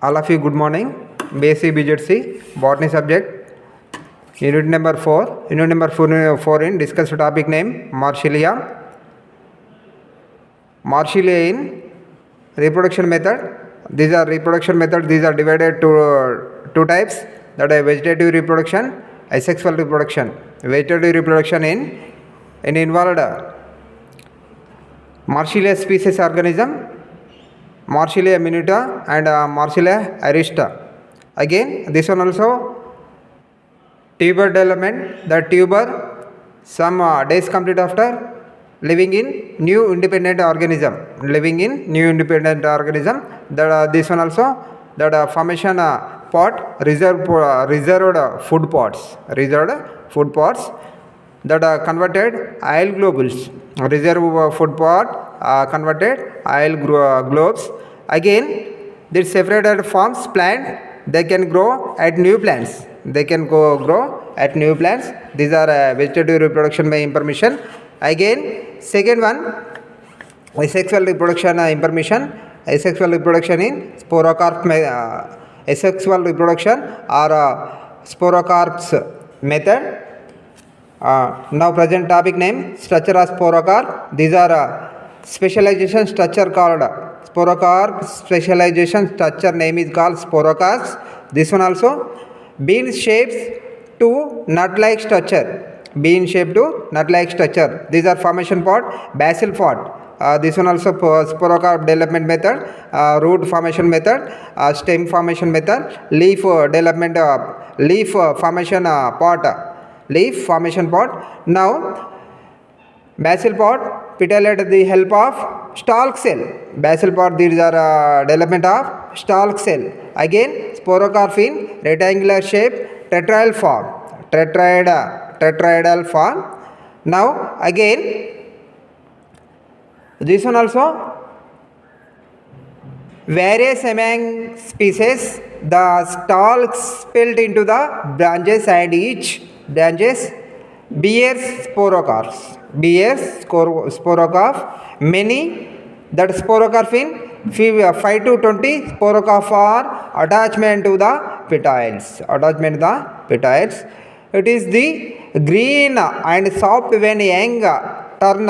All of you, good morning. BSc BJC Botany subject. Unit number 4. Unit number 4 in discuss topic name Marshallea. Marshallea in reproduction method. These are reproduction method. These are divided to two types. That is vegetative reproduction, asexual reproduction. Vegetative reproduction in involved Marshallea species organism, Marshallea minuta and Marshallea arista. Again, this one also tuber development. The tuber some days complete after living in new independent organism. Living in new independent organism. That this one also that formation pot reserved food pots. Reserved food pots that are converted aisle globules. Reserve food pot converted aisle globes. Again, these separated forms plant. They can grow at new plants. They can grow at new plants. These are vegetative reproduction by information. Again, second one, asexual reproduction information. Asexual reproduction in sporocarp. Asexual reproduction or sporocarps method. Now present topic name structure of sporocarp. These are specialization structure called sporocarp. Specialization structure name is called sporocarps. This one also bean shapes to nut-like structure. Bean shape to nut-like structure. These are formation pot, basil pot. This one also sporocarp development method, root formation method, stem formation method, leaf development, leaf formation pot. Leaf formation pot. Now basil pot petallate the help of stalk cell. Basil pot, these are development of stalk cell. Again, sporocarp in rectangular shape, tetraedal form. Tetraedal form. Now again, this one also various among species. The stalks split into the branches and each branches bears sporocarps. Bears sporocarp. Many that sporocarp in 5 to 20 sporocarp are attachment to the petals. Attachment to the petals. It is the green and soft when young turn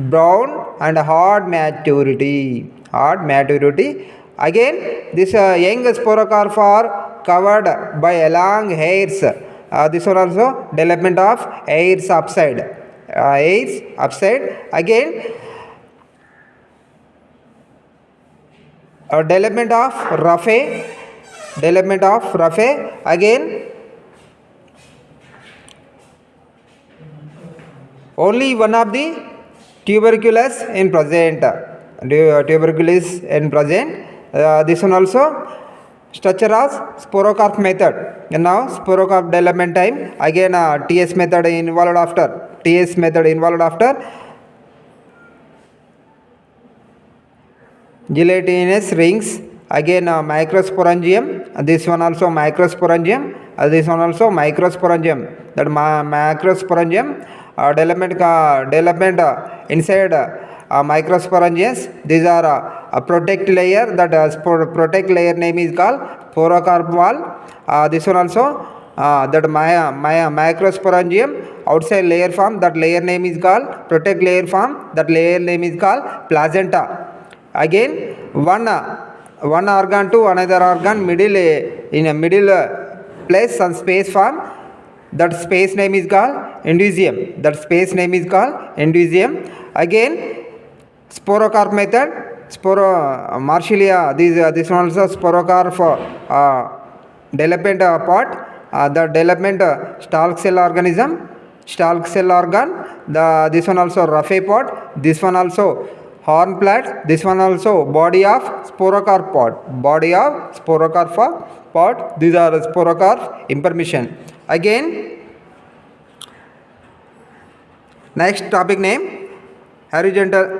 brown and hard maturity. Hard maturity. Again, this young sporocarp are covered by long hairs. This one also development of hairs upside. Hairs upside. Again, development of raphe. Development of raphe. Again, only one of the tuberculous in present. Tuberculous in present. This one also structure of sporocarp method. And now sporocarp development time. Again, TS method involved after. TS method involved after. Gelatinous rings. Again, microsporangium. This one also microsporangium. This one also microsporangium. That macrosporangium development inside microsporangiums. These are a protect layer. That protect layer name is called sporocarp wall. This one also that microsporangium outside layer form. That layer name is called protect layer form. That layer name is called placenta. Again, one organ to another organ middle in a middle place some space form. That space name is called endometrium. That space name is called endometrium. Again, sporocarp method. Marshallea. This one also sporocarp development pot. The development stalk cell organism. Stalk cell organ. This one also raphe pot. This one also horn plat. This one also body of sporocarp pot. Body of sporocarp pot. These are sporocarp information. Again, next topic name horizontal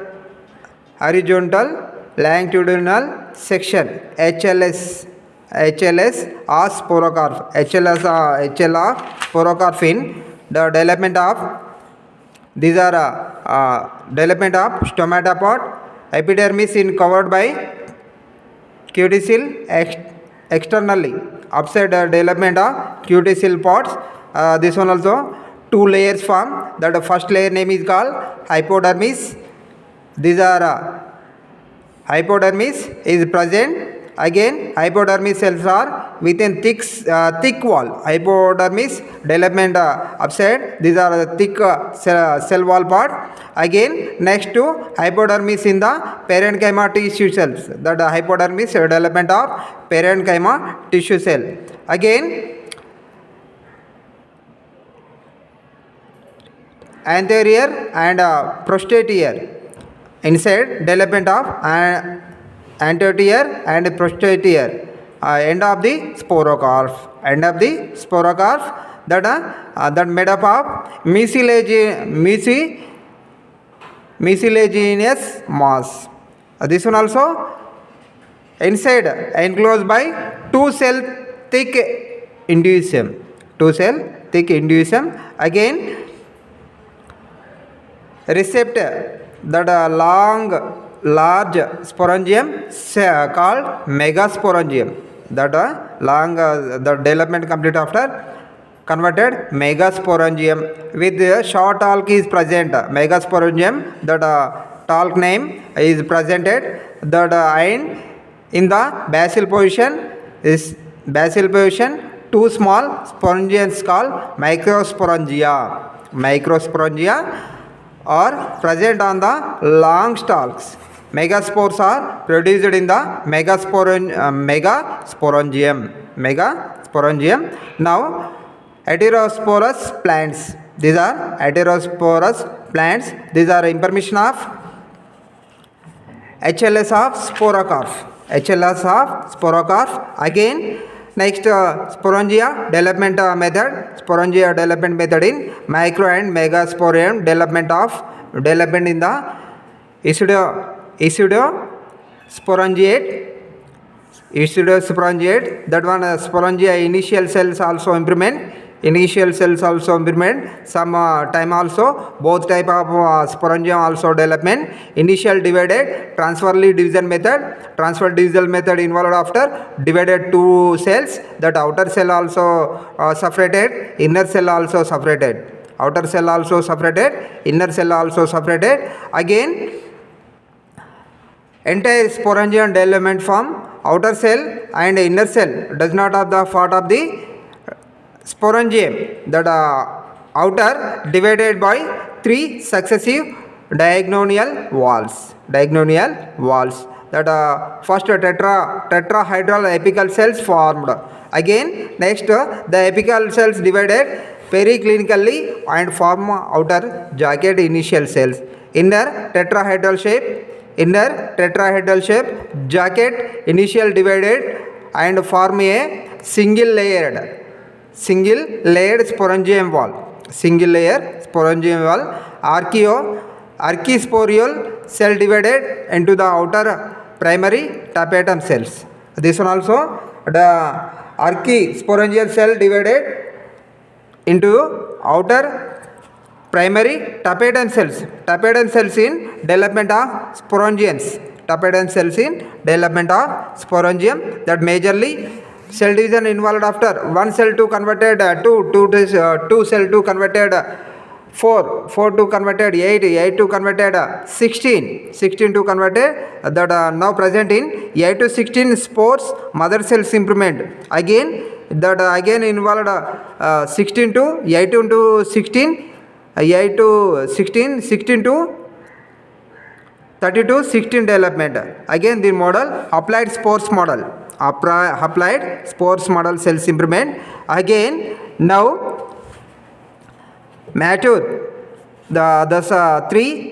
longitudinal section HLS or sporocarp. HL of sporocarp in the development of. These are development of stomata pod. Epidermis in covered by cuticle externally upside development of cuticle pods. This one also two layers form. That the first layer name is called hypodermis. These are hypodermis is present. Again, hypodermis cells are within thick wall. Hypodermis development upside. These are the thick cell wall part. Again, next to hypodermis in the parenchyma tissue cells. That hypodermis development of parenchyma tissue cell. Again, anterior and posterior inside development of anterior and posterior end of the sporocarp. End of the sporocarp that made up of mucilaginous mass. This one also inside enclosed by two cell thick inducium. Two cell thick inducium. Again, receptor that large sporangium called megasporangium. That long the development complete after converted megasporangium with short talc is present. Megasporangium that talc name is presented. That and in the basal position is two small sporangiums called microsporangia. Microsporangia are present on the long stalks. Megaspores are produced in the megasporangium. Now, heterosporous plants. These are heterosporous plants. These are impermission of HLS of sporocarp. HLS of sporocarp. Again, next sporangia development method. Sporangia development method in micro and megasporium development in the pseudosporangiate. That one sporangia initial cells also improvement. Some time also both type of sporangium also development. Initial divided transferally division method. Transfer division method involved after divided two cells. That outer cell also separated, inner cell also separated. Outer cell also separated, inner cell also separated. Again, entire sporangium development from outer cell and inner cell does not have the part of the sporangium. That outer divided by three successive diagonal walls. That first tetrahedral apical cells formed. Again, next the apical cells divided periclinically and form outer jagged initial cells. Inner tetrahedral shape jacket initial divided and form a single layered sporangium wall. Archisporial cell divided into the outer primary tapetum cells. This one also the archisporangial cell divided into outer primary tapetum cells. Tapetum cells in development of sporangiums. That majorly cell division involved after one cell to converted two cell to converted 4 to converted 8 to converted 16 to converted that now present in 8 to 16 spores mother cells improvement. Again involved 16 to 8 into 16 8 to 16 to 32 16 development. Again the model applied spores model cells improvement. Again now mature the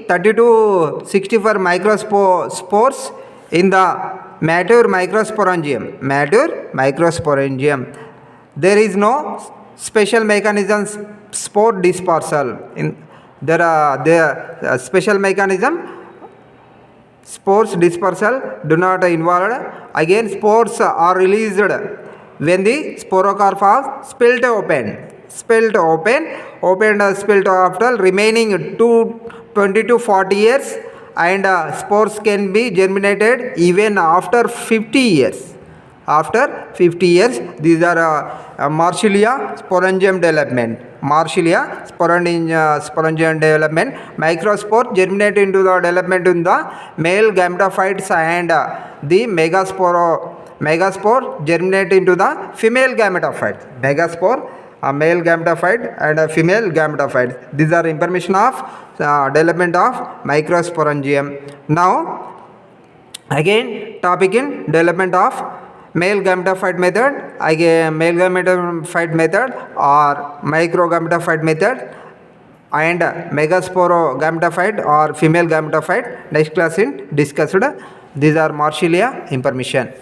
32 64 microspores in the mature microsporangium. There is no special mechanisms spore dispersal. Special mechanism spores dispersal do not involved. Again spores are released when the sporocarp is split open after remaining 20 to 40 years, and spores can be germinated even after 50 years. after 50 years. These are Marsilia sporangium development. Marsilia sporangium development. Microspore germinate into the development in the male gametophytes and the megaspore germinate into the female gametophytes. Megaspore male gametophyte and a female gametophyte. These are information of development of microsporangium. Now again topic in development of male gametophyte method, again male gametophyte method or microgametophyte method and megasporo gametophyte or female gametophyte. Next class in discussed. These are Marsilia information.